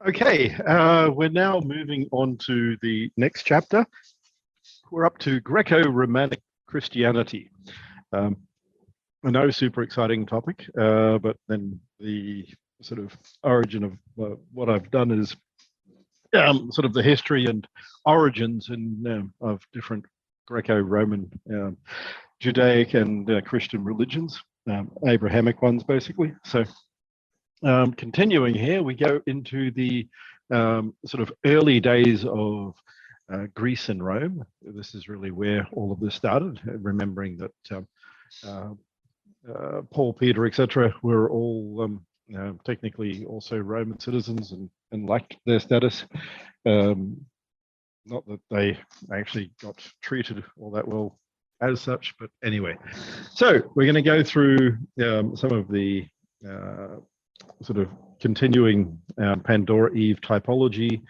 Okay, we're now moving on to the next chapter. We're up to Greco-Romanic Christianity. I know, super exciting topic, but then the sort of origin of what I've done is sort of the history and origins of different Greco-Roman, Judaic and Christian religions, Abrahamic ones basically. So continuing here, we go into the sort of early days of Greece and Rome. This is really where all of this started, remembering that Paul, Peter, etc., were all technically also Roman citizens and liked their status. Not that they actually got treated all that well as such, but anyway. So we're going to go through some of the sort of continuing Pandora Eve typology,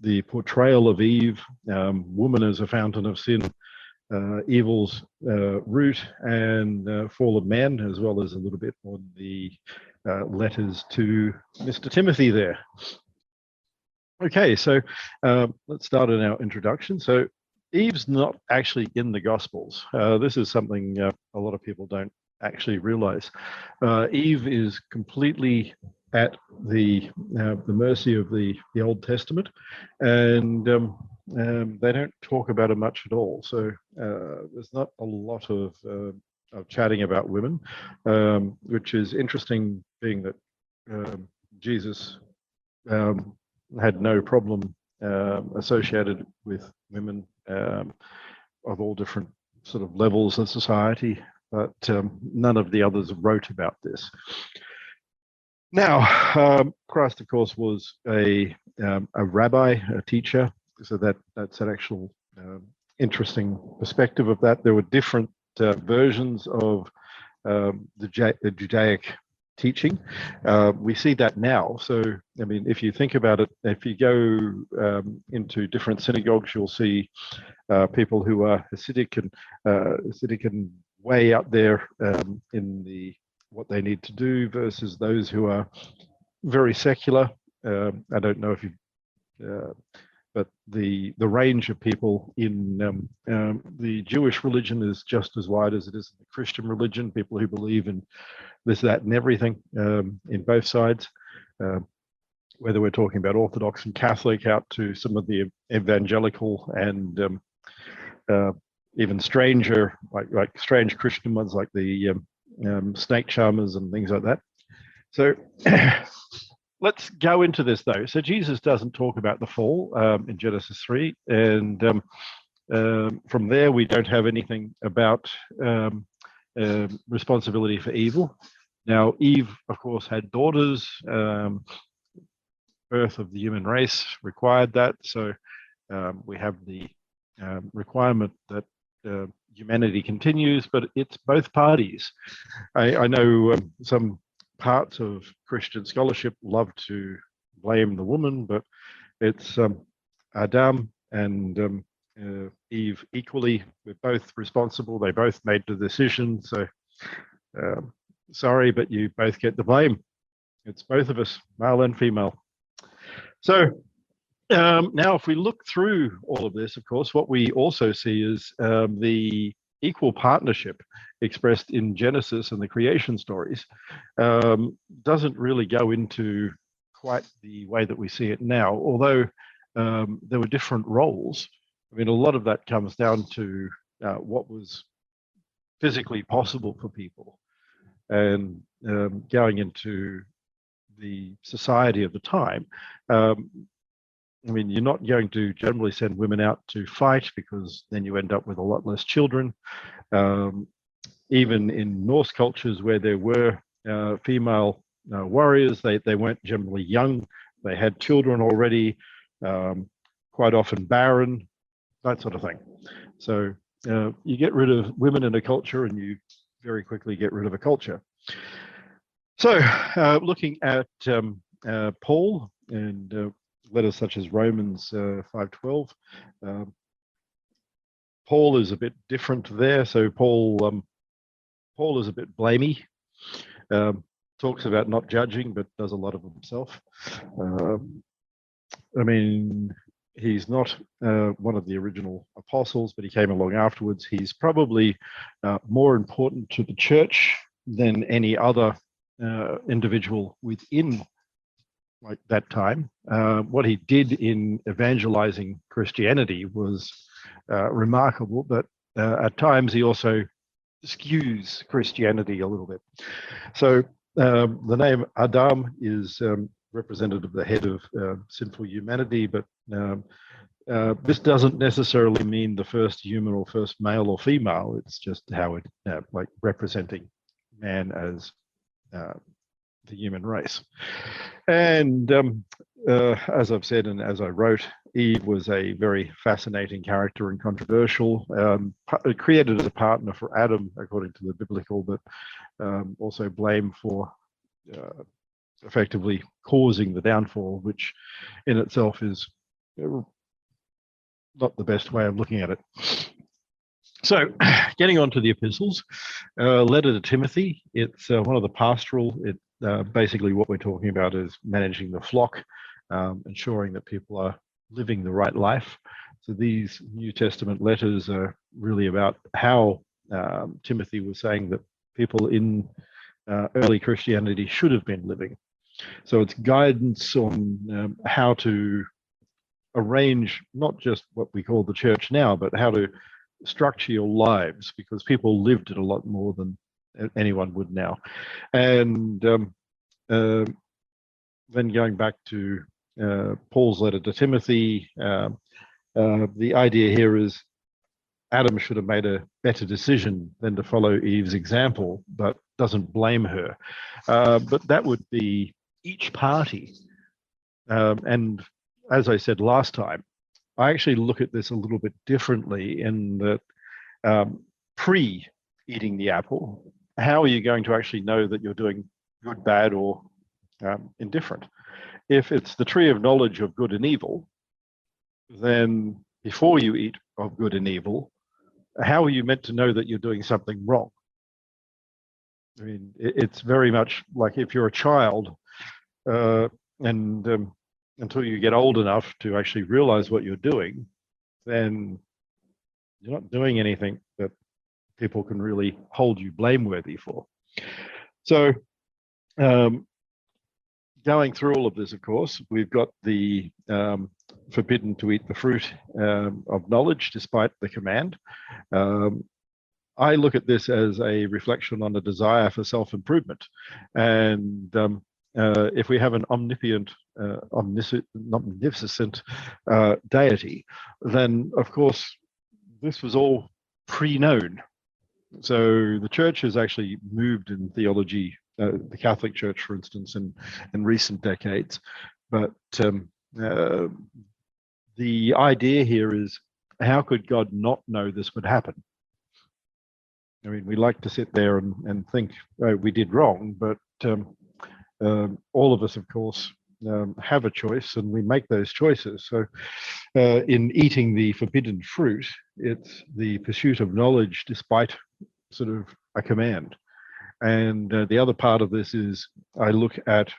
the portrayal of Eve, woman as a fountain of sin, evil's root, and fall of man, as well as a little bit on the letters to Mr. Timothy there. Okay, so let's start in our introduction. So Eve's not actually in the Gospels. This is something a lot of people don't actually realize. Eve is completely at the mercy of the Old Testament, and they don't talk about it much at all. So there's not a lot of chatting about women, which is interesting, being that Jesus had no problem associated with women of all different sort of levels of society, but none of the others wrote about this. Now, Christ, of course, was a rabbi, a teacher, so that's an actual interesting perspective of that. There were different versions of the Judaic teaching. We see that now. So, I mean, if you think about it, if you go into different synagogues, you'll see people who are Hasidic and way out there in the what they need to do versus those who are very secular. I don't know if you, but the range of people in the Jewish religion is just as wide as it is in the Christian religion. People who believe in this, that, and everything in both sides. Whether we're talking about Orthodox and Catholic, out to some of the evangelical and even stranger, like strange Christian ones, like the snake charmers and things like that. So let's go into this though. So Jesus doesn't talk about the fall in Genesis 3, and from there we don't have anything about responsibility for evil. Now, Eve, of course, had daughters. Birth of the human race required that, so we have the requirement that humanity continues, but it's both parties. I know some parts of Christian scholarship love to blame the woman, but it's Adam and Eve equally. We're both responsible. They both made the decision. So sorry, but you both get the blame. It's both of us, male and female. So now, if we look through all of this, of course, what we also see is the equal partnership expressed in Genesis and the creation stories doesn't really go into quite the way that we see it now, although there were different roles. I mean, a lot of that comes down to what was physically possible for people, and going into the society of the time. I mean, you're not going to generally send women out to fight, because then you end up with a lot less children. Even in Norse cultures where there were female warriors, they weren't generally young. They had children already, quite often barren, that sort of thing. So you get rid of women in a culture and you very quickly get rid of a culture. So looking at Paul and letters such as Romans 5:12, Paul is a bit different there. So Paul is a bit blamey. talks about not judging, but does a lot of it himself. I mean, he's not one of the original apostles, but he came along afterwards. He's probably more important to the church than any other individual within like that time. What he did in evangelizing Christianity was remarkable, but at times he also skews Christianity a little bit. So the name Adam is representative of the head of sinful humanity, but this doesn't necessarily mean the first human or first male or female. It's just how it like representing man as the human race. And as I've said, and as I wrote, Eve was a very fascinating character and controversial, created as a partner for Adam, according to the biblical, but also blamed for effectively causing the downfall, which in itself is not the best way of looking at it. So getting on to the epistles, letter to Timothy, it's one of the pastoral, basically what we're talking about is managing the flock, ensuring that people are living the right life. So these New Testament letters are really about how Timothy was saying that people in early Christianity should have been living. So it's guidance on how to arrange not just what we call the church now, but how to structure your lives, because people lived it a lot more than anyone would now. And then going back to Paul's letter to Timothy, the idea here is Adam should have made a better decision than to follow Eve's example, but doesn't blame her. But that would be each party. And as I said last time, I actually look at this a little bit differently in that pre-eating the apple, how are you going to actually know that you're doing good, bad, or indifferent? If it's the tree of knowledge of good and evil, then before you eat of good and evil, how are you meant to know that you're doing something wrong? I mean, it's very much like if you're a child and until you get old enough to actually realize what you're doing, then you're not doing anything that people can really hold you blameworthy for. So going through all of this, of course, we've got the forbidden to eat the fruit of knowledge despite the command. I look at this as a reflection on a desire for self-improvement. And if we have an omnipotent, omniscient deity, then of course, this was all pre-known. So the church has actually moved in theology, the Catholic Church, for instance, in recent decades. But the idea here is, how could God not know this would happen? I mean, we like to sit there and think, oh, we did wrong, but all of us, of course, have a choice, and we make those choices. So in eating the forbidden fruit, it's the pursuit of knowledge despite sort of a command. And the other part of this is, I look at,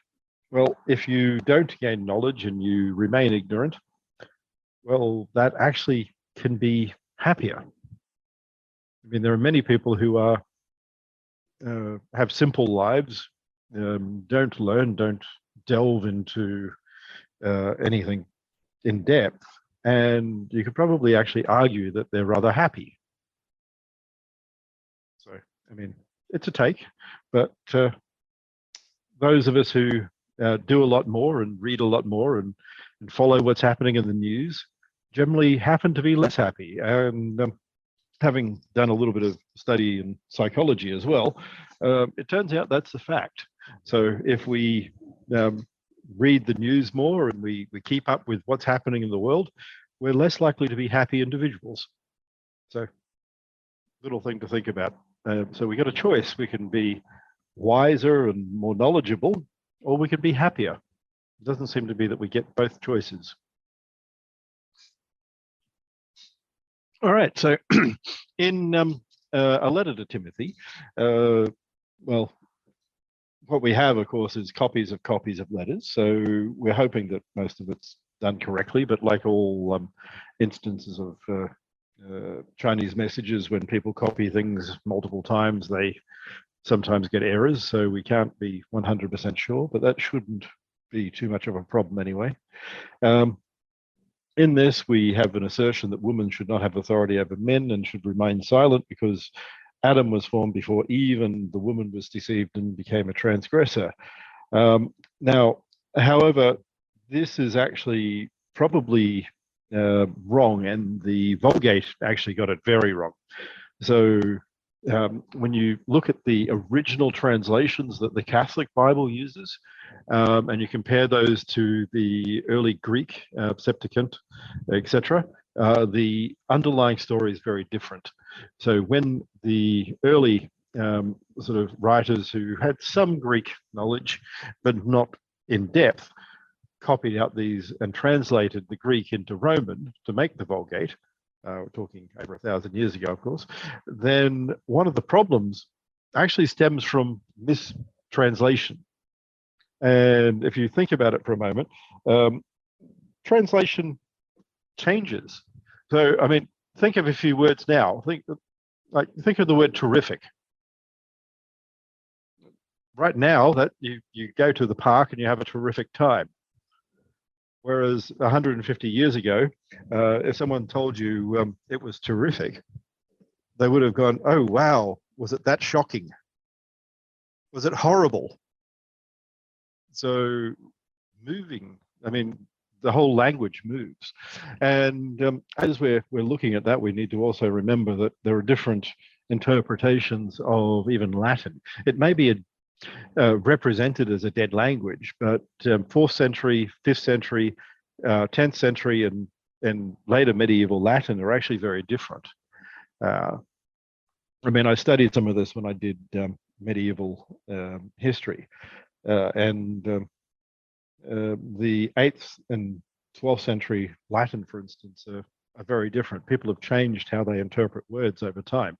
well, if you don't gain knowledge and you remain ignorant, well, that actually can be happier. I mean, there are many people who are have simple lives, don't learn, don't delve into anything in depth, and you could probably actually argue that they're rather happy. So, I mean, it's a take, but those of us who do a lot more and read a lot more and follow what's happening in the news generally happen to be less happy. And having done a little bit of study in psychology as well, it turns out that's the fact. So if we read the news more and we keep up with what's happening in the world, we're less likely to be happy individuals. So, little thing to think about. So we got a choice. We can be wiser and more knowledgeable, or we can be happier. It doesn't seem to be that we get both choices. All right, so in a letter to Timothy, well, what we have, of course, is copies of letters. So we're hoping that most of it's done correctly. But like all instances of Chinese messages, when people copy things multiple times, they sometimes get errors. So we can't be 100% sure, but that shouldn't be too much of a problem anyway. In this, we have an assertion that women should not have authority over men and should remain silent because Adam was formed before Eve, and the woman was deceived and became a transgressor. Now, however, this is actually probably wrong, and the Vulgate actually got it very wrong. So when you look at the original translations that the Catholic Bible uses, and you compare those to the early Greek Septuagint, etc., the underlying story is very different. So when the early sort of writers who had some Greek knowledge, but not in depth, copied out these and translated the Greek into Roman to make the Vulgate, we're talking over 1,000 years ago, of course, then one of the problems actually stems from mistranslation. And if you think about it for a moment, translation changes. So, I mean, think of a few words now. Think of the word terrific. Right now, that you go to the park and you have a terrific time. Whereas 150 years ago, if someone told you it was terrific, they would have gone, "Oh wow, was it that shocking? Was it horrible?" So, moving. I mean, the whole language moves, and as we're looking at that, we need to also remember that there are different interpretations of even Latin. It may be represented as a dead language, but 4th century, 5th century, 10th century, and later medieval Latin are actually very different. I mean, I studied some of this when I did medieval history, and the 8th and 12th century Latin, for instance, are very different. People have changed how they interpret words over time.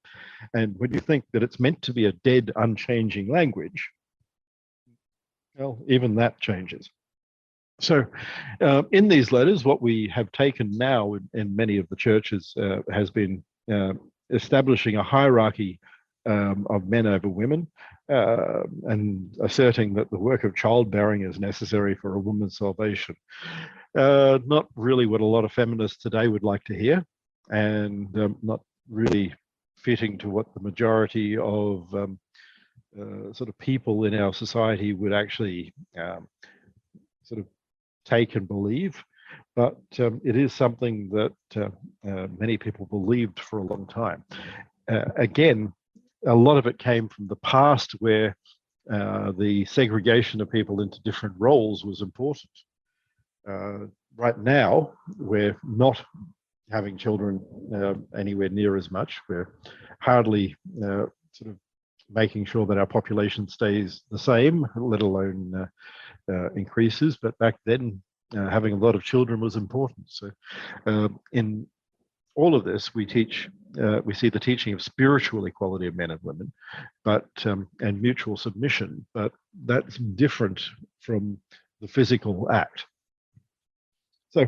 And when you think that it's meant to be a dead, unchanging language, well, even that changes. So in these letters, what we have taken now in many of the churches has been establishing a hierarchy of men over women, and asserting that the work of childbearing is necessary for a woman's salvation. Not really what a lot of feminists today would like to hear, and not really fitting to what the majority of sort of people in our society would actually sort of take and believe. But it is something that many people believed for a long time. Again, a lot of it came from the past, where the segregation of people into different roles was important. Right now, we're not having children anywhere near as much. We're hardly sort of making sure that our population stays the same, let alone increases. But back then, having a lot of children was important. So in all of this, we see the teaching of spiritual equality of men and women, but and mutual submission, but that's different from the physical act. So,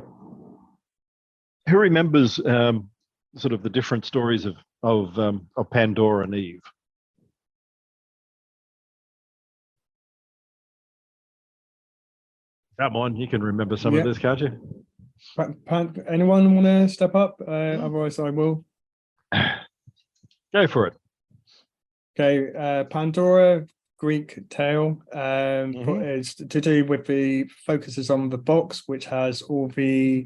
who remembers sort of the different stories of Pandora and Eve? Come on, you can remember some of this, can't you? Anyone want to step up? Otherwise, I will. Go for it. Okay, Pandora, Greek tale, is to do with the focuses on the box, which has all the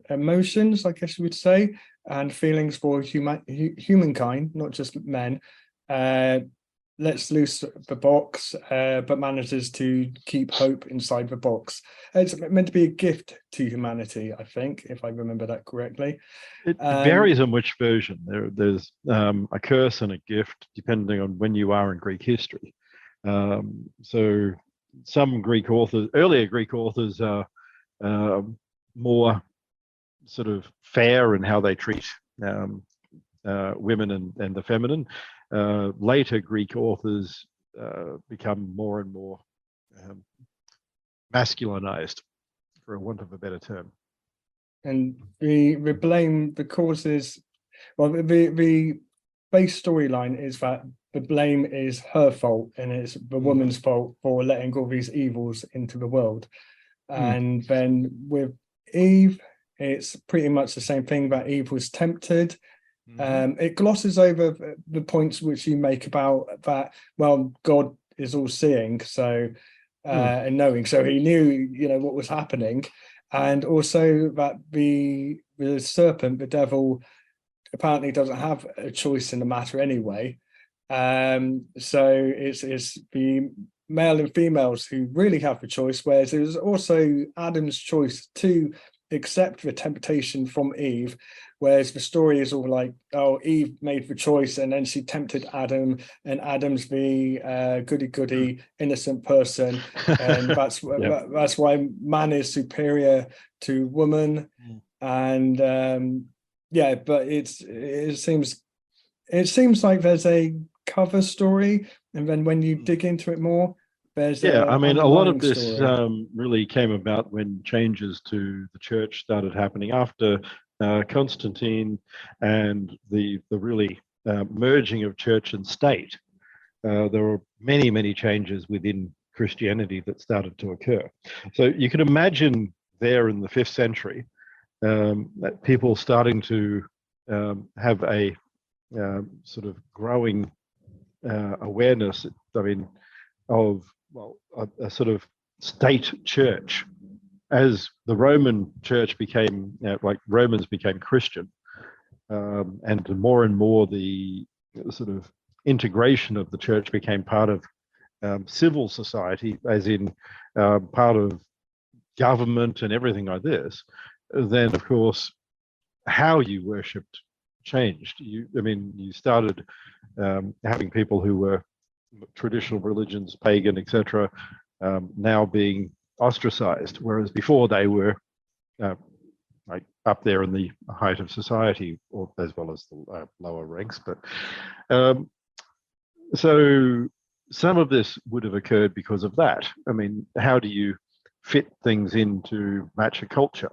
emotions, I guess you would say, and feelings for humankind, not just men. Lets loose the box, but manages to keep hope inside the box. It's meant to be a gift to humanity, I think, if I remember that correctly. It varies on which version. There's a curse and a gift, depending on when you are in Greek history. So some Greek authors, earlier Greek authors, are more sort of fair in how they treat women and the feminine. Later Greek authors become more and more masculinized, for a want of a better term. And we blame the causes. Well, the base storyline is that the blame is her fault, and it's the woman's fault for letting all these evils into the world. And then with Eve, it's pretty much the same thing, that Eve was tempted. It glosses over the points which you make about that, well, God is all seeing, so and knowing, so he knew, you know, what was happening. And also that the serpent, the devil, apparently doesn't have a choice in the matter anyway. So it's the male and females who really have the choice, whereas it was also Adam's choice to accept the temptation from Eve, whereas the story is all like, oh, Eve made the choice and then she tempted Adam, and Adam's the goody-goody innocent person, and that's that's why man is superior to woman. And but it seems like there's a cover story, and then when you dig into it more, there's I mean, a lot of this really came about when changes to the church started happening after Constantine, and the really merging of church and state. There were many changes within Christianity that started to occur. So you can imagine there in the 5th century that people starting to have a sort of growing awareness, I mean, of, well, a sort of state church. As the Roman church became, like Romans became Christian, and more and more the sort of integration of the church became part of civil society, as in part of government and everything like this, then of course how you worshipped changed. You started having people who were traditional religions, pagan, etc., now being ostracized, whereas before they were like up there in the height of society, or as well as the lower ranks. But so some of this would have occurred because of that. I mean, how do you fit things in to match a culture?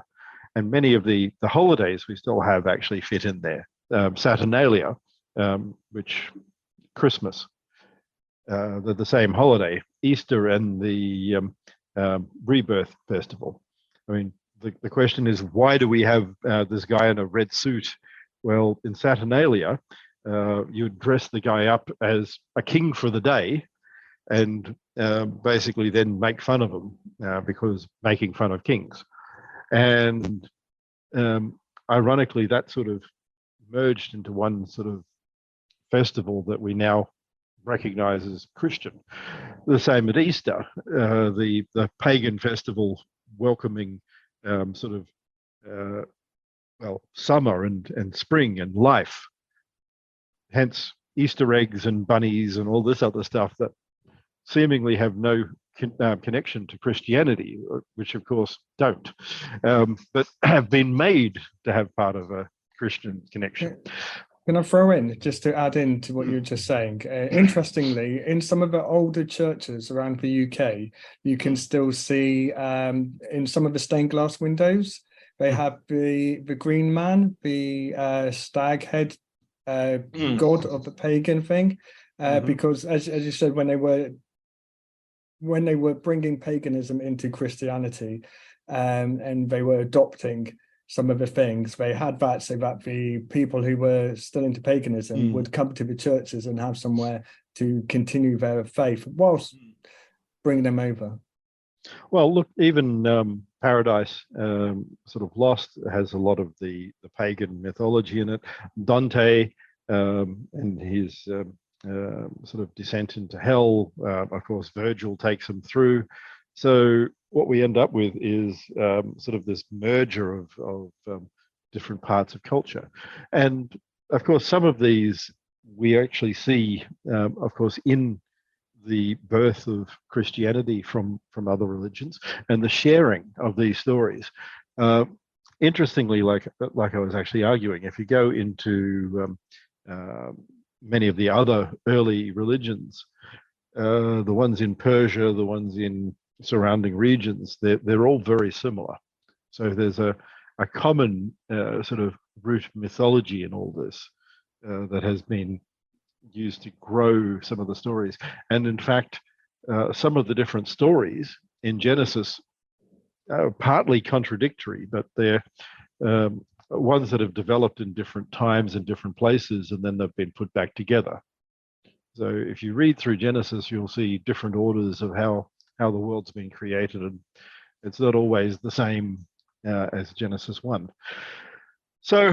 And many of the holidays we still have actually fit in there. Saturnalia, which Christmas, they're the same holiday. Easter and the Rebirth Festival. I mean, the question is, why do we have this guy in a red suit? Well, in Saturnalia, you would dress the guy up as a king for the day, and basically then make fun of him, because making fun of kings. And ironically, that sort of merged into one sort of festival that we now recognize as Christian. The same at Easter, the pagan festival welcoming sort of summer and spring and life. Hence Easter eggs and bunnies and all this other stuff that seemingly have no connection to Christianity, which of course don't, but have been made to have part of a Christian connection. Can I throw in, just to add in to what you were just saying? Interestingly, in some of the older churches around the UK, you can still see in some of the stained glass windows, they have the green man, the stag head god of the pagan thing, because as you said, when they were bringing paganism into Christianity, and they were adopting some of the things, they had that so that the people who were still into paganism would come to the churches and have somewhere to continue their faith whilst bringing them over. Well, look, even Paradise sort of Lost has a lot of the pagan mythology in it. Dante and his sort of descent into hell, of course, Virgil takes him through. So what we end up with is sort of this merger of different parts of culture. And of course, some of these we actually see, of course, in the birth of Christianity from other religions and the sharing of these stories. Interestingly, like I was actually arguing, if you go into many of the other early religions, the ones in Persia, the ones in surrounding regions, they're all very similar. So there's a common sort of root mythology in all this that has been used to grow some of the stories. And in fact, some of the different stories in Genesis are partly contradictory, but they're ones that have developed in different times and different places, and then they've been put back together. So if you read through Genesis, you'll see different orders of how the world's been created, and it's not always the same as Genesis 1. So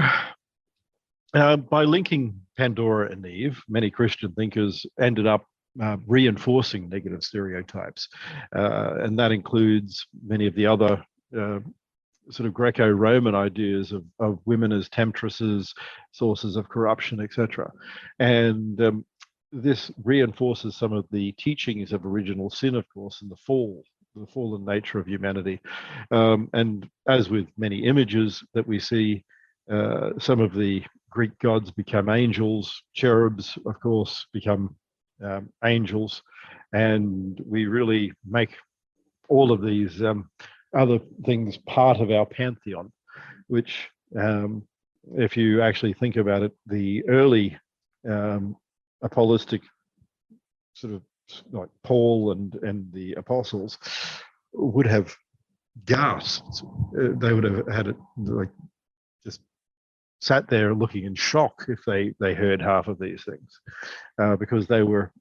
by linking Pandora and Eve, many Christian thinkers ended up reinforcing negative stereotypes, and that includes many of the other sort of Greco-Roman ideas of women as temptresses, sources of corruption, etc. And this reinforces some of the teachings of original sin, of course, and the fallen nature of humanity. And as with many images that we see, some of the Greek gods become angels, cherubs, of course, become angels, and we really make all of these other things part of our pantheon, which, if you actually think about it, the early apostolic sort of like Paul and the apostles would have gasped. They would have had it like just sat there looking in shock if they heard half of these things, because they were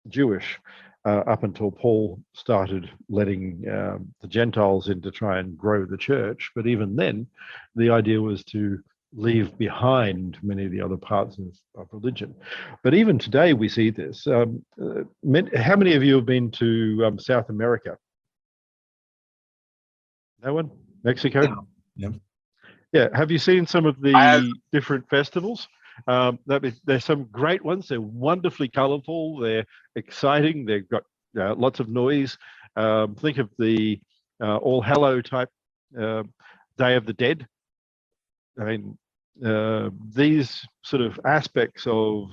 Jewish up until Paul started letting the Gentiles in to try and grow the church. But even then, the idea was to leave behind many of the other parts of religion. But even today, we see this. How many of you have been to South America? No one? Mexico? Yeah. Yeah. Have you seen some of the different festivals? There's some great ones. They're wonderfully colorful. They're exciting. They've got lots of noise. Think of the All Hallow type Day of the Dead. I mean, these sort of aspects of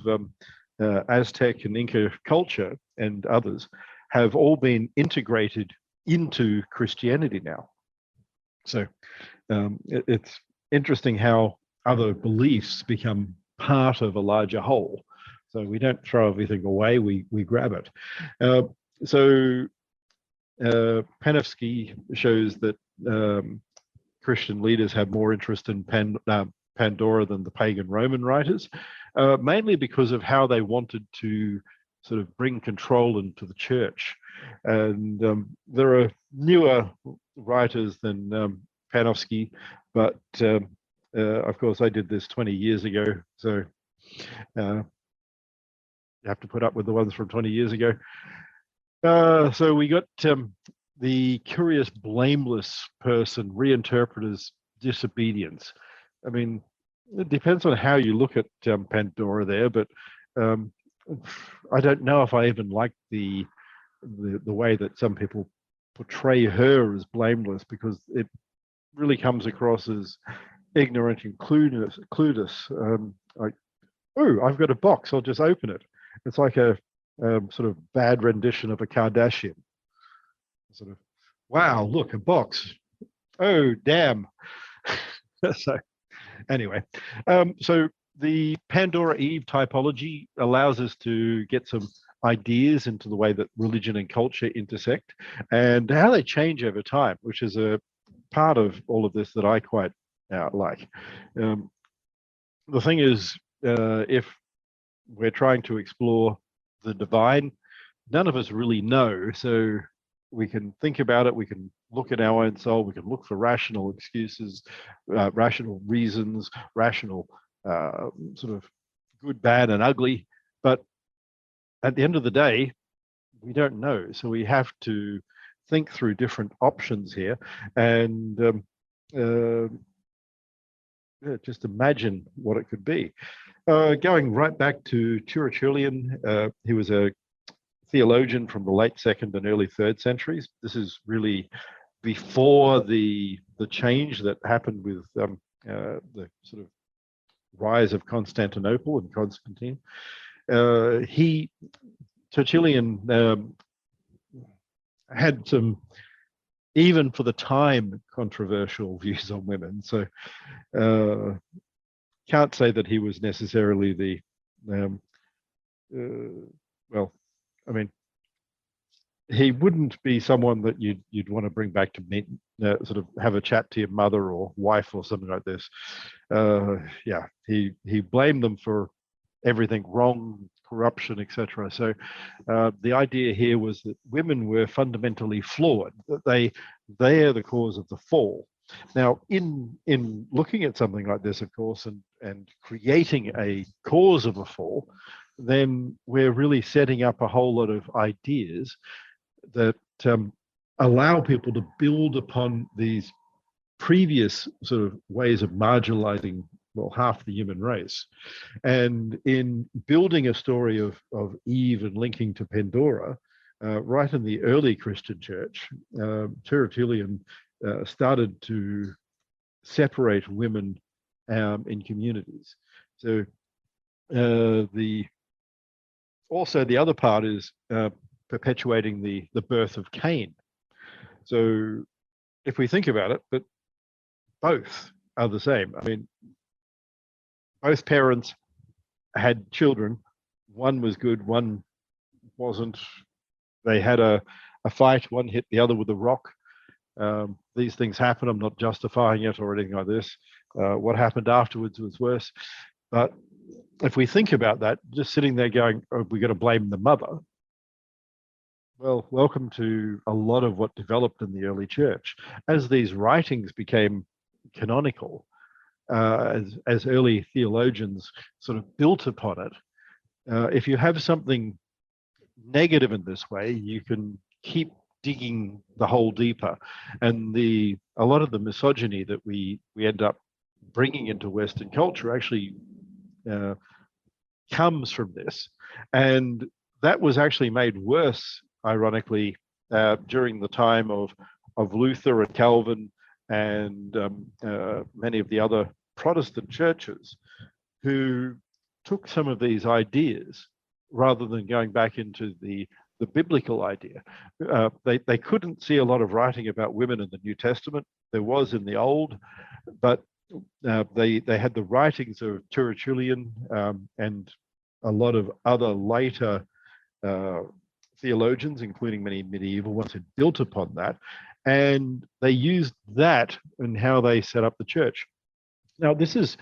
Aztec and Inca culture and others have all been integrated into Christianity now. So it's interesting how other beliefs become part of a larger whole. So we don't throw everything away, we grab it. So Panofsky shows that Christian leaders have more interest in Pandora than the pagan Roman writers, mainly because of how they wanted to sort of bring control into the church. And there are newer writers than Panofsky, but of course, I did this 20 years ago, so you have to put up with the ones from 20 years ago. So we got the curious, blameless person reinterpret as disobedience. I mean, it depends on how you look at Pandora there, but I don't know if I even like the way that some people portray her as blameless, because it really comes across as ignorant and clueless. Like, oh, I've got a box, I'll just open it. It's like a sort of bad rendition of a Kardashian. Sort of, wow, look, a box. Oh, damn. So anyway, so the Pandora Eve typology allows us to get some ideas into the way that religion and culture intersect and how they change over time, which is a part of all of this that I quite like. The thing is, if we're trying to explore the divine, none of us really know. So we can think about it, we can look at our own soul, we can look for rational excuses, rational reasons, rational sort of good, bad, and ugly. But at the end of the day, we don't know. So we have to think through different options here and just imagine what it could be. Going right back to Tertullian, he was a theologian from the late 2nd and early 3rd centuries. This is really before the change that happened with the sort of rise of Constantinople and Constantine. Tertullian had some, even for the time, controversial views on women. So can't say that he was necessarily the, well, I mean, he wouldn't be someone that you'd want to bring back to meet, sort of have a chat to your mother or wife or something like this. Yeah, he blamed them for everything wrong, corruption, etc. So the idea here was that women were fundamentally flawed, that they are the cause of the fall. Now, in looking at something like this, of course, and creating a cause of a fall, then we're really setting up a whole lot of ideas that allow people to build upon these previous sort of ways of marginalizing, well, half the human race. And in building a story of Eve and linking to Pandora, right in the early Christian church, Tertullian started to separate women in communities. So also the other part is perpetuating the birth of Cain. So if we think about it, but both are the same. I mean, both parents had children. One was good, one wasn't. They had a fight, one hit the other with a rock. These things happen. I'm not justifying it or anything like this. What happened afterwards was worse. But if we think about that, just sitting there going, oh, we're going to blame the mother. Well, welcome to a lot of what developed in the early church. As these writings became canonical, as early theologians sort of built upon it, if you have something negative in this way, you can keep digging the hole deeper. And a lot of the misogyny that we end up bringing into Western culture actually comes from this. And that was actually made worse, ironically, during the time of Luther and Calvin and many of the other Protestant churches, who took some of these ideas rather than going back into the biblical idea. They couldn't see a lot of writing about women in the New Testament. There was in the Old, but they had the writings of Tertullian and a lot of other later theologians, including many medieval ones, had built upon that, and they used that in how they set up the church. Now, this is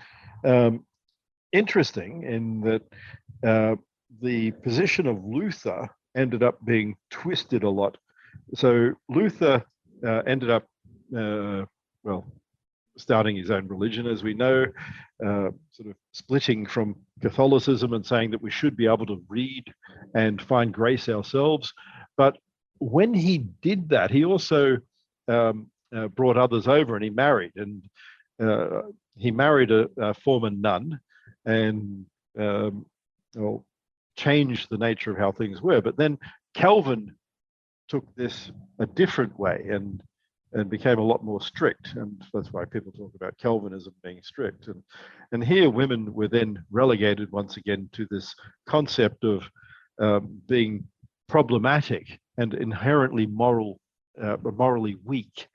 interesting in that the position of Luther ended up being twisted a lot. So Luther ended up, well, starting his own religion, as we know, sort of splitting from Catholicism and saying that we should be able to read and find grace ourselves. But when he did that, he also brought others over, and he married. And he married a former nun, and well, changed the nature of how things were. But then Calvin took this a different way and became a lot more strict, and that's why people talk about Calvinism being strict. And here women were then relegated once again to this concept of being problematic and inherently morally weak,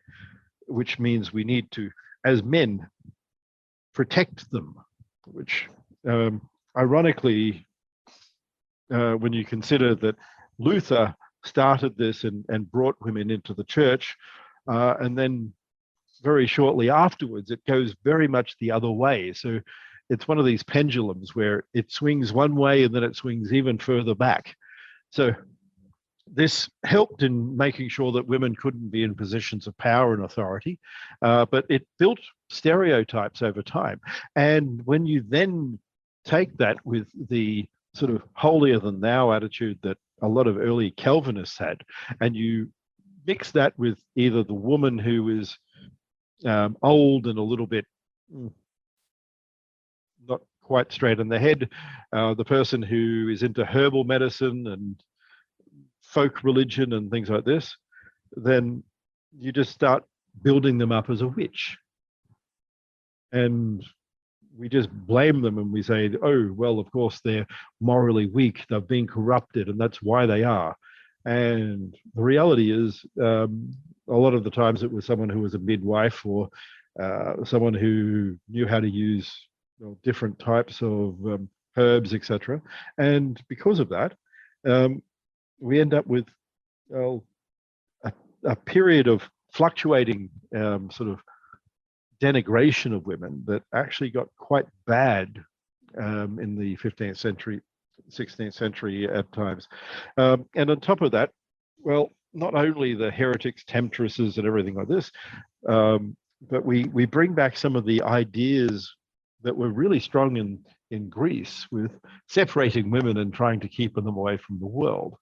which means we need to, as men, protect them, which ironically, when you consider that Luther started this and brought women into the church, and then very shortly afterwards, it goes very much the other way. So it's one of these pendulums where it swings one way and then it swings even further back. So this helped in making sure that women couldn't be in positions of power and authority, but it built stereotypes over time. And when you then take that with the sort of holier than thou attitude that a lot of early Calvinists had, and you mix that with either the woman who is old and a little bit not quite straight in the head, the person who is into herbal medicine and folk religion and things like this, then you just start building them up as a witch. And we just blame them and we say, oh, well, of course, they're morally weak, they've been corrupted, and that's why they are. And the reality is, a lot of the times it was someone who was a midwife or someone who knew how to use different types of herbs, etc. And because of that, we end up with a period of fluctuating sort of denigration of women that actually got quite bad in the 15th century, 16th century at times. And on top of that, well, not only the heretics, temptresses, and everything like this, but we bring back some of the ideas that were really strong in Greece with separating women and trying to keep them away from the world.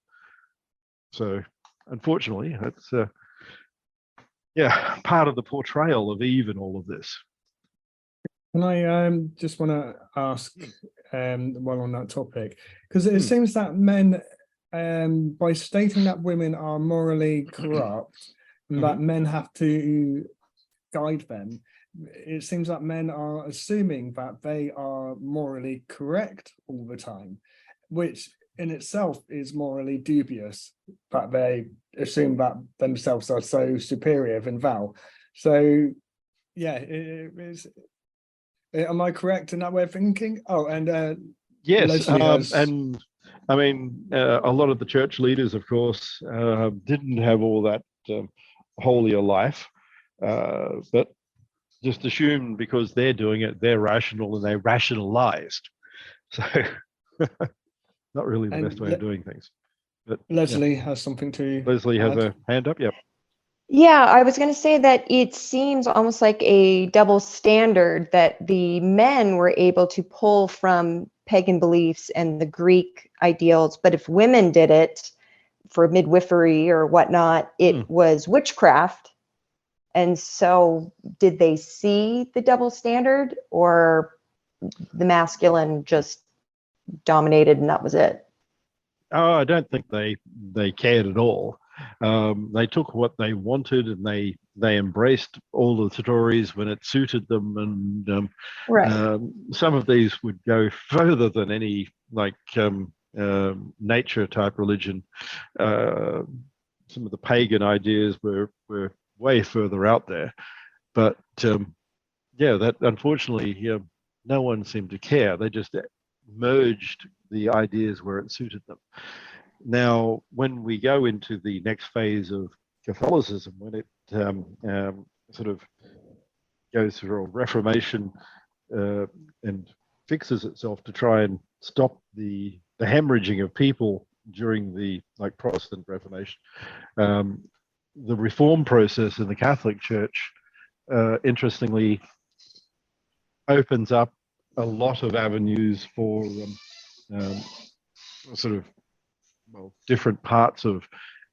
So unfortunately, that's part of the portrayal of Eve in all of this. And I just want to ask, while on that topic, because it seems that men, by stating that women are morally corrupt, and that men have to guide them, it seems that men are assuming that they are morally correct all the time, which in itself is morally dubious, that they assume that themselves are so superior than thou. So yeah, it is. Am I correct in that way of thinking? Oh, and yes, and I mean, a lot of the church leaders, of course, didn't have all that holier life, but just assumed because they're doing it, they're rational and they rationalized. So not really the best way of doing things. But Leslie has something to Leslie has add. a hand up. Yep. Yeah, I was going to say that it seems almost like a double standard that the men were able to pull from pagan beliefs and the Greek ideals, but if women did it for midwifery or whatnot, it was witchcraft. And so did they see the double standard, or the masculine just dominated and that was it? Oh, I don't think they cared at all. They took what they wanted and they embraced all the stories when it suited them. And some of these would go further than any nature type religion. Some of the pagan ideas were way further out there. But that unfortunately, no one seemed to care. They just merged the ideas where it suited them. Now, when we go into the next phase of Catholicism, when it sort of goes through a Reformation and fixes itself to try and stop the hemorrhaging of people during the Protestant Reformation, the reform process in the Catholic Church, interestingly, opens up a lot of avenues for different parts of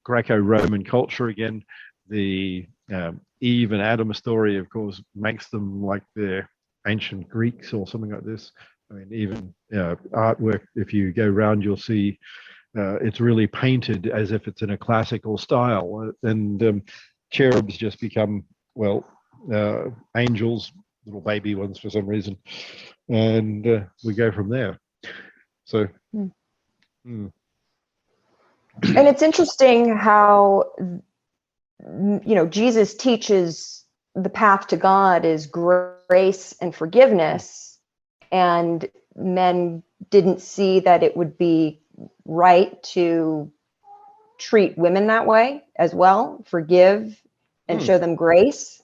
Greco-Roman culture again. The Eve and Adam story, of course, makes them like the ancient Greeks or something like this. I mean, even artwork, if you go around, you'll see it's really painted as if it's in a classical style. And cherubs just become, angels, little baby ones for some reason. And we go from there. So... And it's interesting how, Jesus teaches the path to God is grace and forgiveness, and men didn't see that it would be right to treat women that way as well, forgive and show them grace.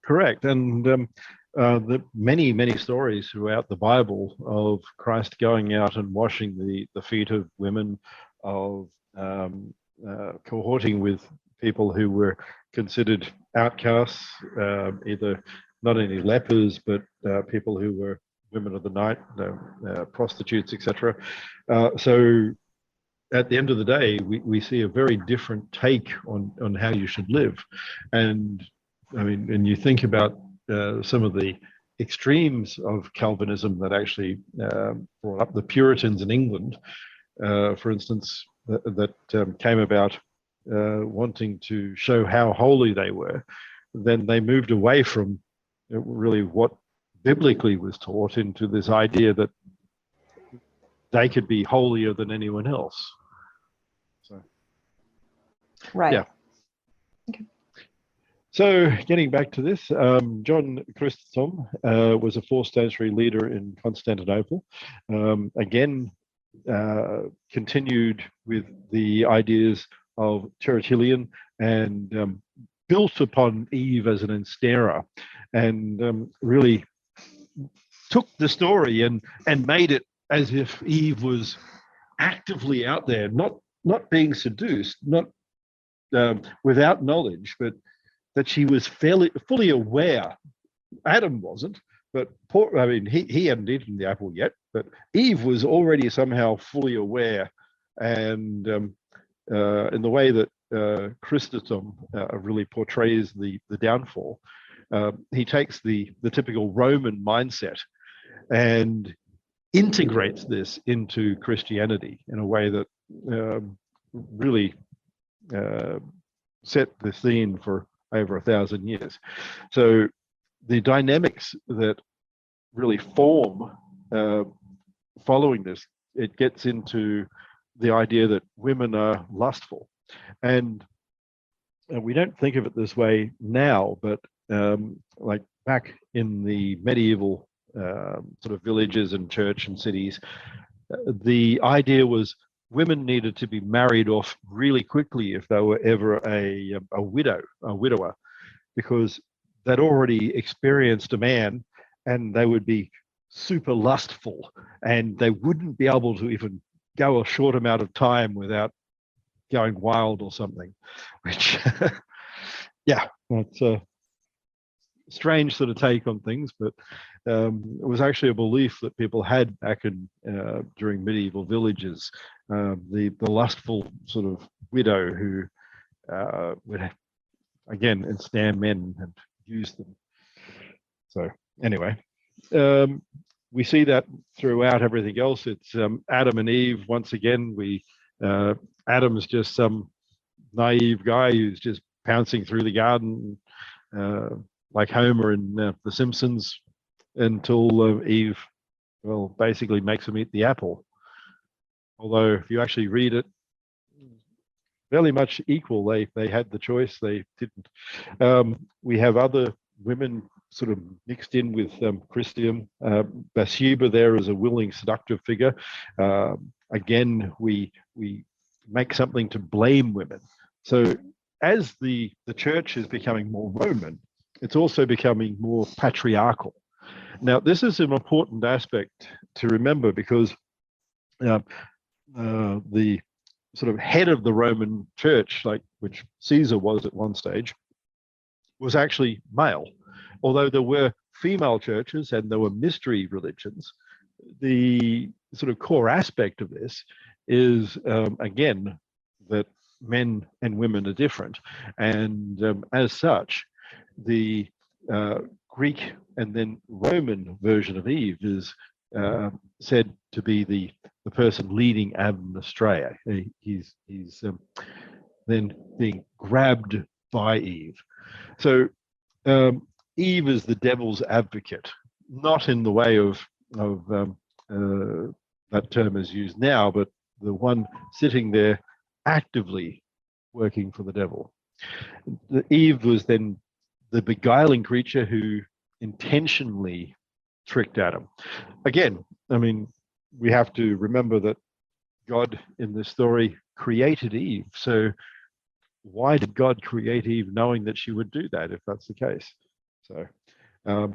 Correct. And the many stories throughout the Bible of Christ going out and washing the feet of women, of cohorting with people who were considered outcasts, either not only lepers, but people who were women of the night, prostitutes, etc. So at the end of the day, we see a very different take on how you should live. And I mean, and you think about some of the extremes of Calvinism that actually brought up the Puritans in England, for instance, that came about wanting to show how holy they were. Then they moved away from really what biblically was taught into this idea that they could be holier than anyone else. So, Right. yeah. Okay. So getting back to this, John Chrysostom was a 4th century leader in Constantinople. Again, continued with the ideas of Tertullian and built upon Eve as an ensnarer, and really took the story and made it as if Eve was actively out there, not being seduced, not without knowledge, but that she was fully aware. Adam wasn't, but he hadn't eaten the apple yet, but Eve was already somehow fully aware. And in the way that Chrysostom really portrays the downfall, he takes the typical Roman mindset and integrates this into Christianity in a way that really set the scene for over 1,000 years. So the dynamics that really form following this, it gets into the idea that women are lustful. And we don't think of it this way now, but like back in the medieval sort of villages and church and cities, the idea was women needed to be married off really quickly if they were ever a widower, because they'd already experienced a man and they would be super lustful and they wouldn't be able to even go a short amount of time without going wild or something, which, yeah, that's a strange sort of take on things, but it was actually a belief that people had back in during medieval villages, the lustful sort of widow who would again ensnare men and use them. So anyway, we see that throughout everything else. It's Adam and Eve once again. Adam's just some naive guy who's just pouncing through the garden like Homer in The Simpsons, until Eve, well, basically makes him eat the apple. Although if you actually read it, fairly much equal. They had the choice, they didn't. We have other women sort of mixed in with Christian. Bathsheba there is a willing, seductive figure. Again, we make something to blame women. So as the church is becoming more Roman, it's also becoming more patriarchal. Now, this is an important aspect to remember, because the sort of head of the Roman church, like which Caesar was at one stage, was actually male. Although there were female churches and there were mystery religions, the sort of core aspect of this is, again, that men and women are different. And as such, the Greek and then Roman version of Eve is said to be the person leading Adam astray. He's then being grabbed by Eve. So Eve is the devil's advocate, not in the way of that term is used now, but the one sitting there actively working for the devil. Eve was then the beguiling creature who intentionally tricked Adam. Again, I mean, we have to remember that God in this story created Eve. So why did God create Eve knowing that she would do that, if that's the case? So,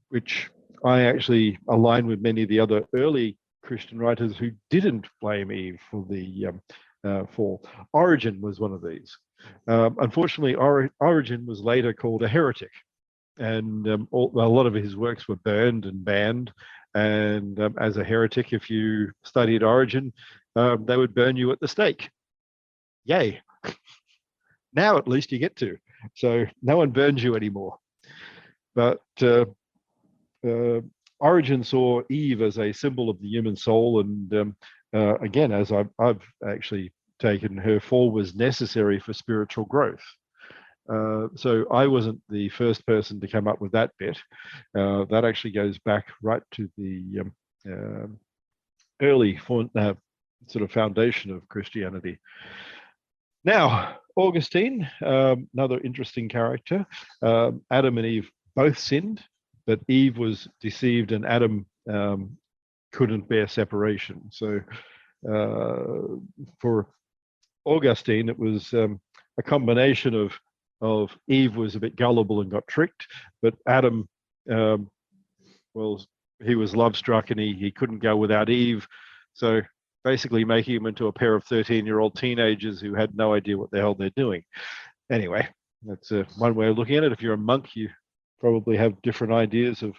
which I actually align with many of the other early Christian writers who didn't blame Eve for the fall. Origen was one of these. Unfortunately, Origen was later called a heretic, and a lot of his works were burned and banned. And as a heretic, if you studied Origen, they would burn you at the stake. Yay. Now at least you get to. So no one burns you anymore. But Origen saw Eve as a symbol of the human soul. And again, as I've actually taken, her fall was necessary for spiritual growth. So I wasn't the first person to come up with that bit. That actually goes back right to the early sort of foundation of Christianity. Now, Augustine, another interesting character. Adam and Eve both sinned, but Eve was deceived and Adam couldn't bear separation. So for Augustine, it was a combination of Eve was a bit gullible and got tricked, but Adam, well, he was love struck and he couldn't go without Eve. So basically making him into a pair of 13-year-old teenagers who had no idea what the hell they're doing. Anyway, that's one way of looking at it. If you're a monk, you probably have different ideas of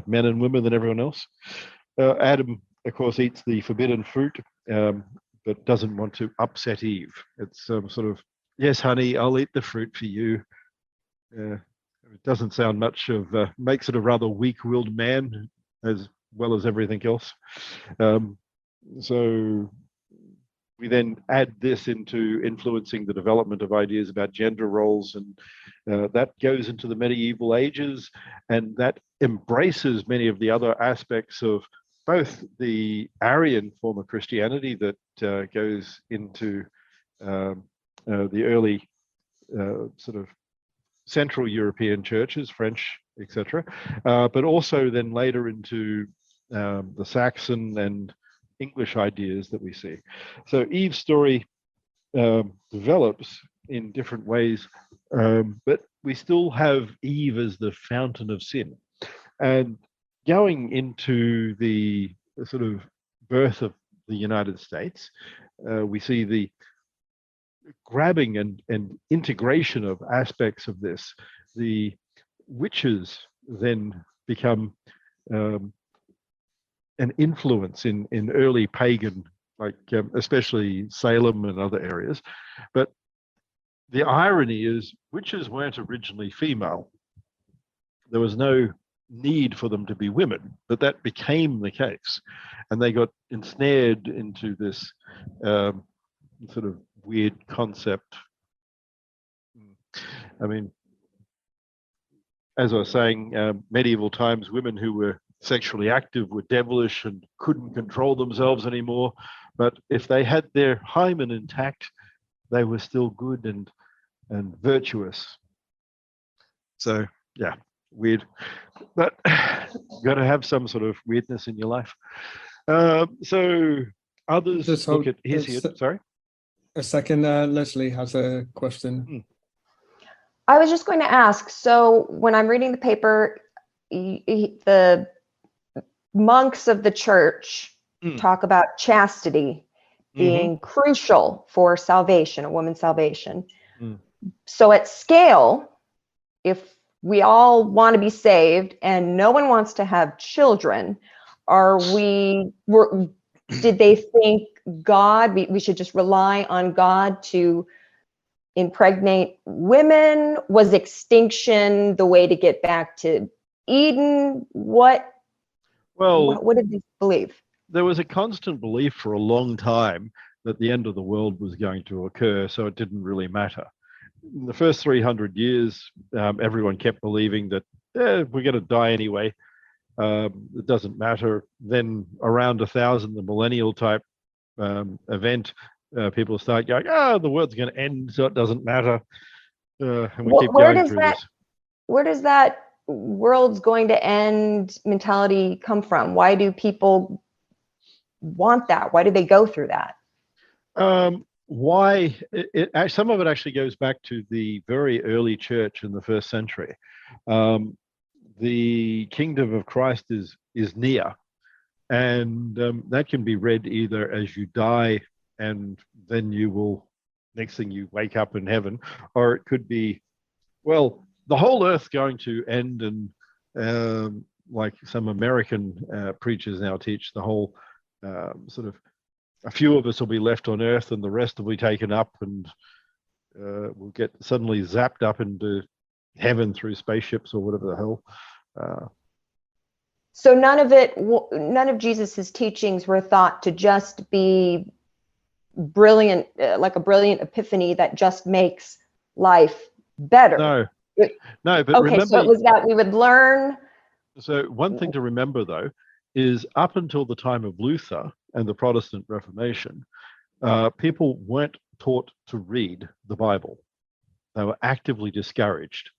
men and women than everyone else. Adam, of course, eats the forbidden fruit, but doesn't want to upset Eve. It's sort of, yes, honey, I'll eat the fruit for you. It doesn't sound much of, makes it a rather weak-willed man as well as everything else. So we then add this into influencing the development of ideas about gender roles, and that goes into the medieval ages, and that embraces many of the other aspects of both the Aryan form of Christianity that goes into the early sort of Central European churches, French, etc., but also then later into the Saxon and English ideas that we see. So Eve's story develops in different ways, but we still have Eve as the fountain of sin. And going into the sort of birth of the United States, we see the grabbing and integration of aspects of this. The witches then become an influence in early pagan, like especially Salem and other areas. But the irony is witches weren't originally female. There was no need for them to be women, but that became the case. And they got ensnared into this sort of weird concept. I mean, as I was saying, medieval times, women who were sexually active were devilish and couldn't control themselves anymore. But if they had their hymen intact, they were still good and virtuous. So yeah, weird. But you got to have some sort of weirdness in your life. So others look at sorry. A second, Leslie has a question. I was just going to ask, so when I'm reading the paper, the monks of the church talk about chastity being crucial for salvation, a woman's salvation. So at scale, if we all want to be saved and no one wants to have children, did they think God, we should just rely on God to impregnate women? Was extinction the way to get back to Eden? What did they believe? There was a constant belief for a long time that the end of the world was going to occur, so it didn't really matter. In the first 300 years, everyone kept believing that we're going to die anyway. It doesn't matter. Then around 1000, the millennial type event, people start going, the world's going to end, so it doesn't matter. And we keep going through this. Where does that world's going to end mentality come from? Why do people want that? Why do they go through that? Why? Some of it actually goes back to the very early church in the first century. The kingdom of Christ is near, and that can be read either as you die and then you will, next thing you wake up in heaven, or it could be, well, the whole earth's going to end, and like some American preachers now teach, the whole sort of, a few of us will be left on earth and the rest will be taken up, and we'll get suddenly zapped up into heaven through spaceships or whatever the hell. So none of Jesus's teachings were thought to just be brilliant, like a brilliant epiphany that just makes life better. No, no, but Okay, so remember, it was that we would learn. so one thing to remember though is up until the time of Luther and the Protestant Reformation, people weren't taught to read the Bible. They were actively discouraged.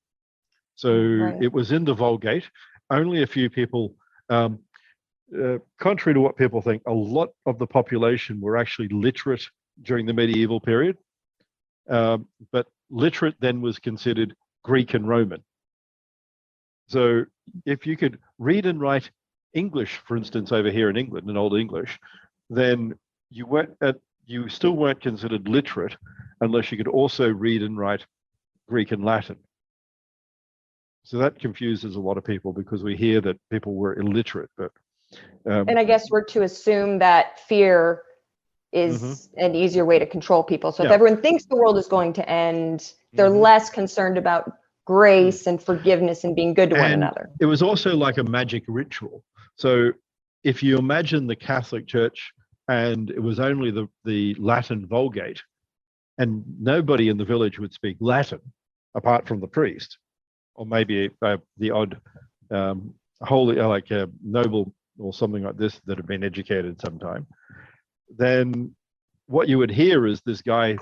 So Right. it was in the Vulgate. Only a few people, contrary to what people think, a lot of the population were actually literate during the medieval period. But literate then was considered Greek and Roman. So if you could read and write English, for instance, over here in England, in Old English, then you still weren't considered literate unless you could also read and write Greek and Latin. So that confuses a lot of people because we hear that people were illiterate, but And I guess we're to assume that fear is an easier way to control people. So if everyone thinks the world is going to end, they're less concerned about grace and forgiveness and being good to one another. It was also like a magic ritual. So if you imagine the Catholic Church and it was only the Latin Vulgate, and nobody in the village would speak Latin apart from the priest, or maybe the odd holy, like a noble or something like this that had been educated sometime, then what you would hear is this guy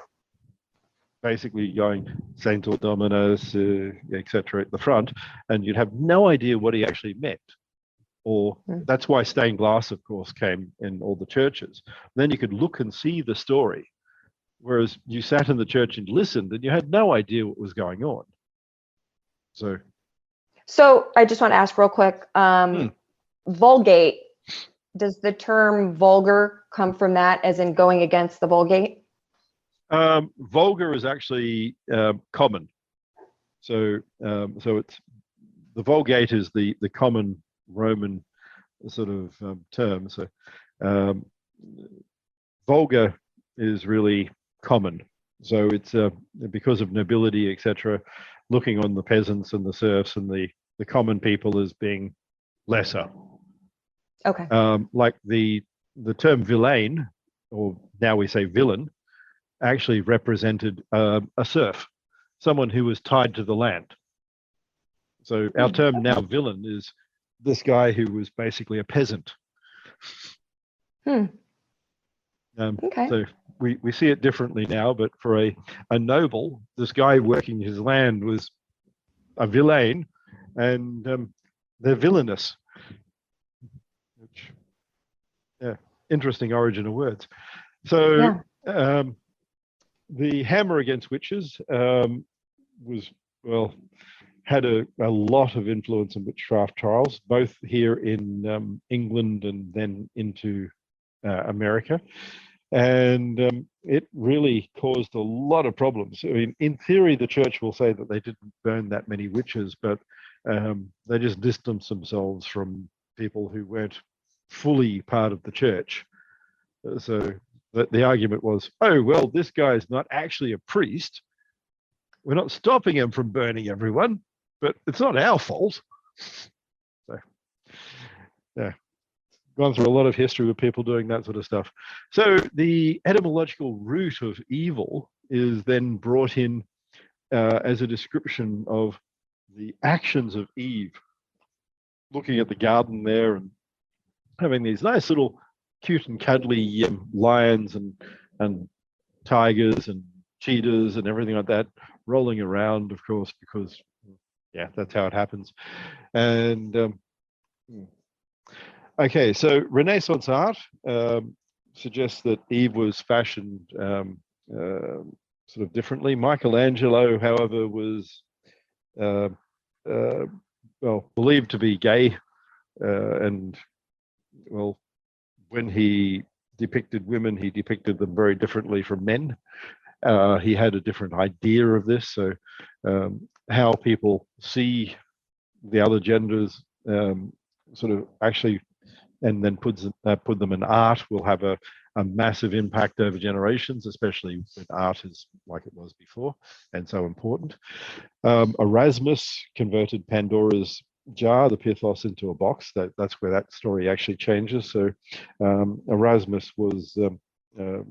basically going Sanctor Dominus, etc. at the front, and you'd have no idea what he actually meant. Or that's why stained glass, of course, came in all the churches. Then you could look and see the story, whereas you sat in the church and listened, and you had no idea what was going on. So I just want to ask real quick, Vulgate, does the term vulgar come from that, as in going against the Vulgate? Vulgar is actually common. So it's the Vulgate is the common Roman sort of term. So vulgar is really common. So it's because of nobility, etc., looking on the peasants and the serfs and the common people as being lesser. Okay. Like the term villain, or now we say villain, actually represented a serf, someone who was tied to the land. So our term now villain is this guy who was basically a peasant. Okay. So we see it differently now, but for a noble, this guy working his land was a villain, and they're villainous. Which, interesting origin of words. So the hammer against witches had a lot of influence in witchcraft trials, both here in England and then into America. And it really caused a lot of problems. I mean, in theory, the church will say that they didn't burn that many witches, but they just distanced themselves from people who weren't fully part of the church. So the argument was, oh, well, this guy is not actually a priest. We're not stopping him from burning everyone, but it's not our fault. So, yeah. Gone through a lot of history with people doing that sort of stuff. So the etymological root of evil is then brought in as a description of the actions of Eve, looking at the garden there and having these nice little cute and cuddly lions and tigers and cheetahs and everything like that rolling around, of course, because that's how it happens. And okay, so Renaissance art suggests that Eve was fashioned sort of differently. Michelangelo, however, was believed to be gay, and when he depicted women, he depicted them very differently from men. He had a different idea of this, so how people see the other genders sort of actually, and then put them in art, will have a massive impact over generations, especially when art is like it was before and so important. Erasmus converted Pandora's jar, the Pythos, into a box. That's where that story actually changes. So Erasmus was, of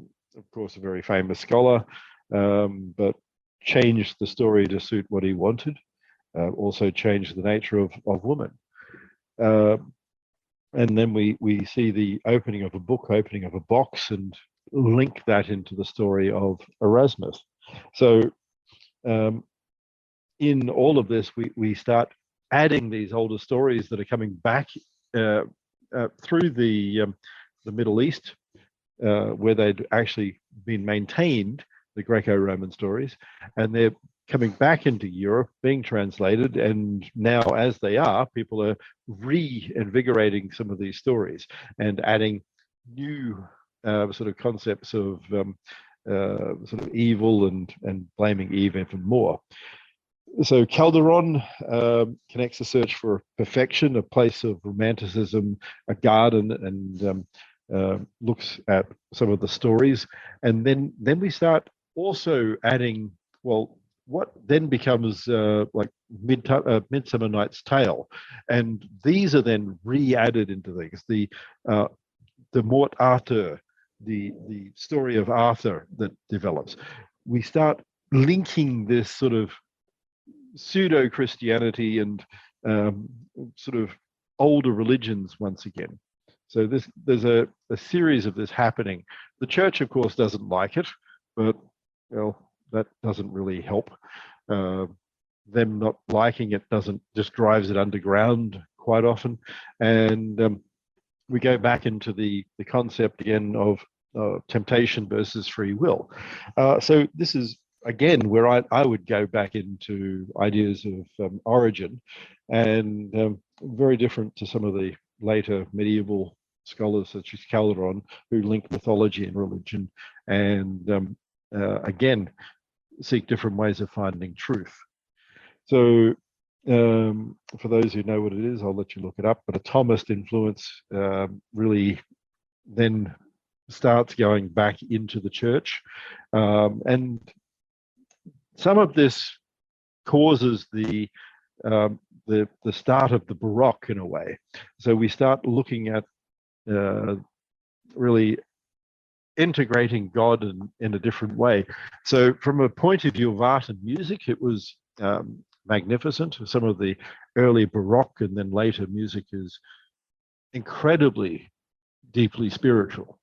course, a very famous scholar, but changed the story to suit what he wanted, also changed the nature of woman. And then we see the opening of a book, opening of a box, and link that into the story of Erasmus. So in all of this, we start adding these older stories that are coming back through the Middle East, where they'd actually been maintained, the Greco-Roman stories, and they're coming back into Europe, being translated, and now as they are, people are reinvigorating some of these stories and adding new sort of concepts of sort of evil and blaming Eve even more. So Calderon connects the search for perfection, a place of romanticism, a garden, and looks at some of the stories. And then we start also adding, well, what then becomes like Midsummer Night's Tale. And these are then re-added into things. The Mort Arthur, the story of Arthur that develops. We start linking this sort of pseudo-Christianity and sort of older religions once again. So there's a series of this happening. The church, of course, doesn't like it, but well, that doesn't really help. Them not liking it just drives it underground quite often. And we go back into the concept again of temptation versus free will. So this is again where I would go back into ideas of origin, and very different to some of the later medieval scholars such as Calderon, who link mythology and religion, and again seek different ways of finding truth. So for those who know what it is, I'll let you look it up, but a Thomist influence really then starts going back into the church, and some of this causes the start of the Baroque in a way. So we start looking at really integrating God in a different way. So from a point of view of art and music, it was magnificent. Some of the early Baroque and then later music is incredibly deeply spiritual.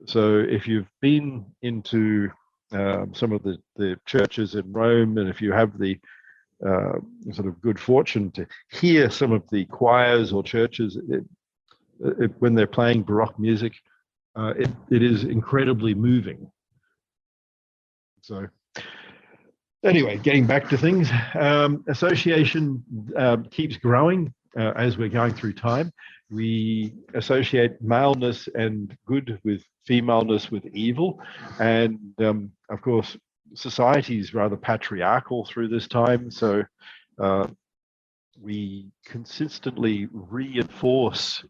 So if you've been into some of the churches in Rome, and if you have the sort of good fortune to hear some of the choirs or churches when they're playing Baroque music, it is incredibly moving. So anyway, getting back to things, association keeps growing as we're going through time. We associate maleness and good with femaleness with evil, and of course society is rather patriarchal through this time, so we consistently reinforce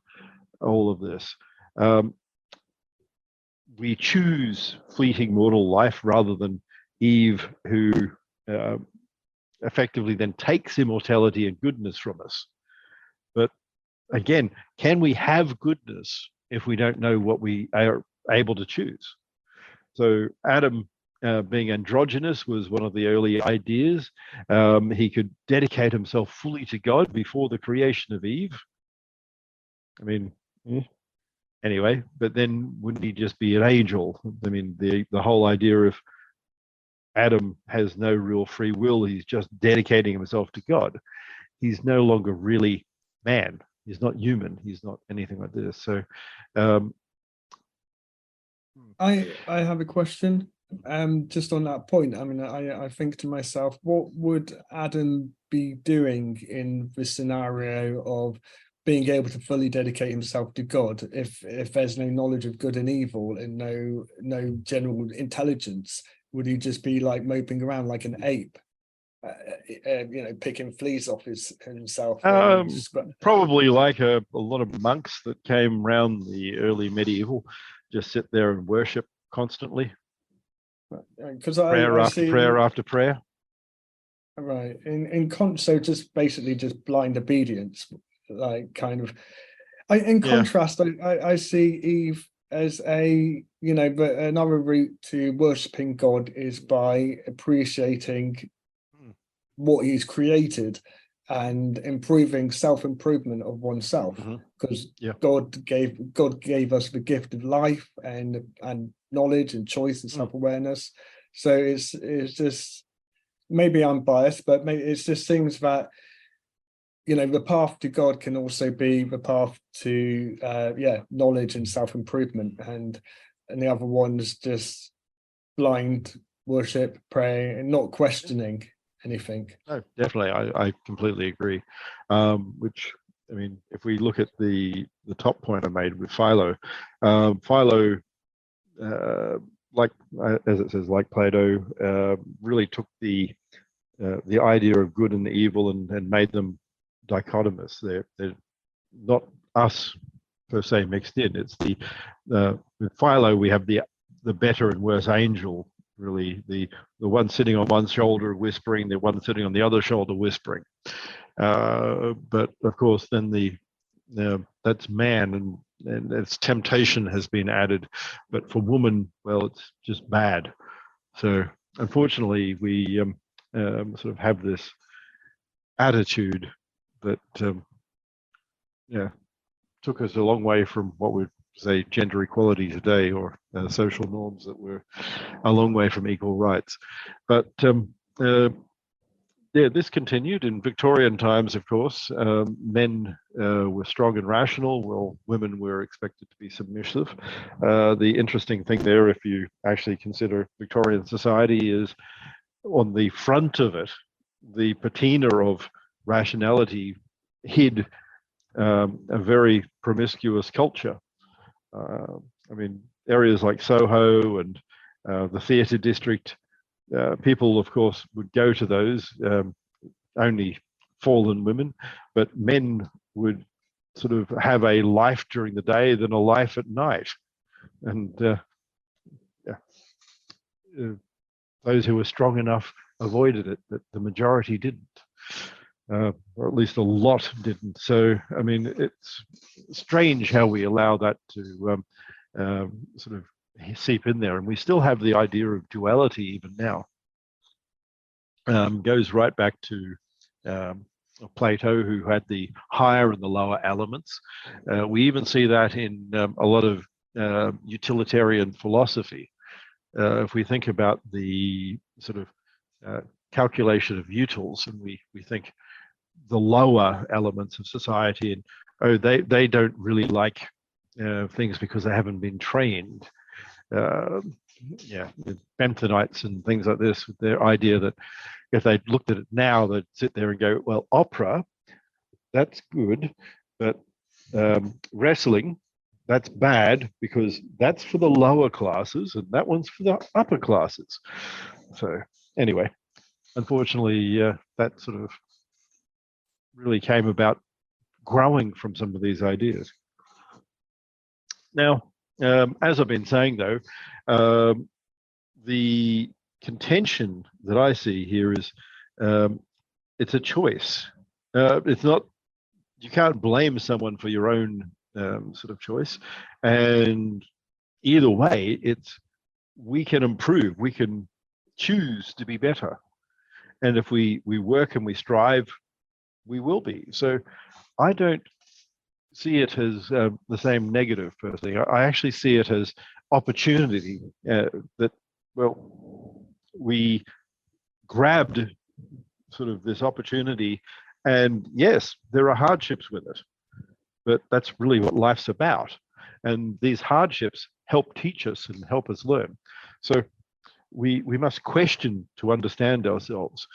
all of this. We choose fleeting mortal life rather than Eve, who effectively then takes immortality and goodness from us. But again, can we have goodness if we don't know what we are able to choose? So Adam being androgynous was one of the early ideas. He could dedicate himself fully to God before the creation of Eve. I mean, anyway, but then wouldn't he just be an angel? I mean, the whole idea of Adam has no real free will. He's just dedicating himself to God. He's no longer really man. He's not human. He's not anything like this. So I have a question just on that point. I mean, I think to myself, what would Adam be doing in the scenario of being able to fully dedicate himself to God if there's no knowledge of good and evil and no general intelligence? Would he just be like moping around like an ape, picking fleas off himself? Probably like a lot of monks that came around the early medieval, just sit there and worship constantly. Because prayer I after see, prayer after prayer. Right. So just basically just blind obedience, like kind of. In contrast, I see Eve as a, but another route to worshipping God is by appreciating what he's created and improving self-improvement of oneself, because God gave us the gift of life and knowledge and choice and self-awareness. So it's just, maybe I'm biased, but maybe it just seems that the path to God can also be the path to knowledge and self-improvement, and the other one's just blind worship, praying, and not questioning anything. No, definitely, I completely agree. Which, I mean, if we look at the top point I made with Philo, Philo, like as it says, like Plato, really took the idea of good and evil and made them dichotomous. They're not us per se mixed in. It's with Philo we have the better and worse angel, really, the one sitting on one shoulder whispering, the one sitting on the other shoulder whispering. But of course, then that's man, and its temptation has been added. But for woman, well, it's just bad. So unfortunately, we sort of have this attitude that took us a long way from what we'd say gender equality today, or social norms that were a long way from equal rights. But this continued in Victorian times, of course. Men were strong and rational, while women were expected to be submissive. The interesting thing there, if you actually consider Victorian society, is on the front of it, the patina of rationality hid a very promiscuous culture. I mean, areas like Soho and the theatre district, people, of course, would go to those, only fallen women, but men would sort of have a life during the day than a life at night. And those who were strong enough avoided it, but the majority didn't. Or at least a lot didn't. So, I mean, it's strange how we allow that to sort of seep in there. And we still have the idea of duality even now. Goes right back to Plato, who had the higher and the lower elements. We even see that in a lot of utilitarian philosophy. If we think about the sort of calculation of utils, and we think the lower elements of society, and they don't really like things because they haven't been trained. Benthamites and things like this, with their idea that if they looked at it now, they'd sit there and go, well, opera, that's good, but wrestling, that's bad because that's for the lower classes and that one's for the upper classes. So anyway, unfortunately, that sort of really came about growing from some of these ideas. Now, as I've been saying, though, the contention that I see here is it's a choice. It's not, you can't blame someone for your own sort of choice. And either way, we can improve, we can choose to be better. And if we work and we strive, we will be. So I don't see it as the same negative personally. I actually see it as opportunity, that, well, we grabbed sort of this opportunity, and yes, there are hardships with it, but that's really what life's about. And these hardships help teach us and help us learn. So we must question to understand ourselves,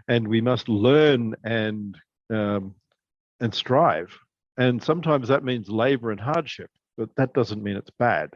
and we must learn and strive. And sometimes that means labor and hardship, but that doesn't mean it's bad.